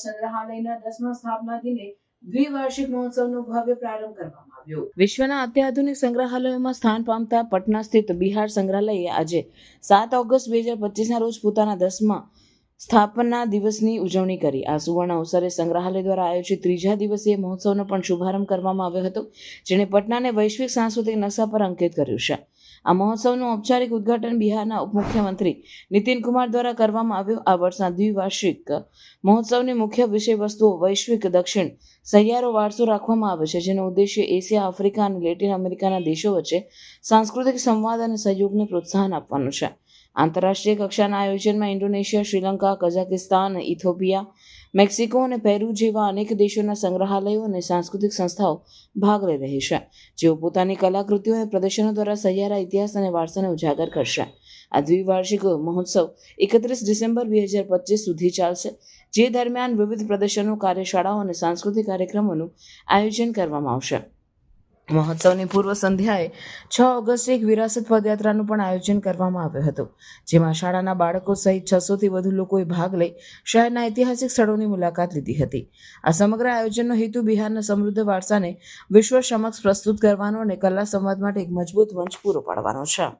સંગ્રહાલયના 10મા સ્થાપના દિને દ્વિવાર્ષિક મહોત્સવનો ભવ્ય પ્રારંભ કરવામાં આવ્યો. વિશ્વના અત્યાધુનિક સંગ્રહાલયોમાં સ્થાન પામતા પટના સ્થિત બિહાર સંગ્રહાલયે આજે 7 ઓગસ્ટ 2025ના રોજ પોતાના 10મા સ્થાપના દિવસની ઉજવણી કરી. આ સુવર્ણ અવસરે સંગ્રહાલય દ્વારા આયોજિત ત્રીજા દિવસીય મહોત્સવનો પણ શુભારંભ કરવામાં આવ્યો હતો, જેણે પટનાને વૈશ્વિક સાંસ્કૃતિક નકશા પર અંકિત કર્યું છે. આ મહોત્સવનું ઔપચારિક ઉદ્ઘાટન બિહારના ઉપમુખ્યમંત્રી નીતિન કુમાર દ્વારા કરવામાં આવ્યું. આ વર્ષના દ્વિવાર્ષિક મહોત્સવની મુખ્ય વિષયવસ્તુઓ વૈશ્વિક દક્ષિણ સહિયારો વારસો રાખવામાં આવે છે, જેનો ઉદ્દેશ્ય એશિયા, આફ્રિકા અને લેટિન અમેરિકાના દેશો વચ્ચે સાંસ્કૃતિક સંવાદ અને સહયોગને પ્રોત્સાહન આપવાનું છે. આંતરરાષ્ટ્રીય કક્ષાના આયોજનમાં Indonesia, Sri Lanka, Kazakhstan, Ethiopia, Mexico અને પેરુ જેવા અનેક દેશોના સંગ્રહાલયો અને સાંસ્કૃતિક સંસ્થાઓ ભાગ લઈ રહી છે, જેઓ પોતાની કલાકૃતિઓ અને પ્રદર્શનો દ્વારા સહિયારા ઇતિહાસ અને વારસાને ઉજાગર કરશે. આ દ્વિવાર્ષિક મહોત્સવ 31 ડિસેમ્બર 2025 સુધી ચાલશે, જે દરમિયાન વિવિધ પ્રદર્શનો, કાર્યશાળાઓ અને સાંસ્કૃતિક કાર્યક્રમોનું આયોજન કરવામાં આવશે. મહોત્સવની પૂર્વ સંધ્યાએ 6 ઓગસ્ટે એક વિરાસત પદયાત્રાનું પણ આયોજન કરવામાં આવ્યું હતું, જેમાં શાળાના બાળકો સહિત 600થી વધુ લોકોએ ભાગ લઈ શહેરના ઐતિહાસિક સ્થળોની મુલાકાત લીધી હતી. આ સમગ્ર આયોજનનો હેતુ બિહારના સમૃદ્ધ વારસાને વિશ્વ સમક્ષ પ્રસ્તુત કરવાનો અને કલા સંવાદ માટે એક મજબૂત મંચ પૂરો પાડવાનો છે.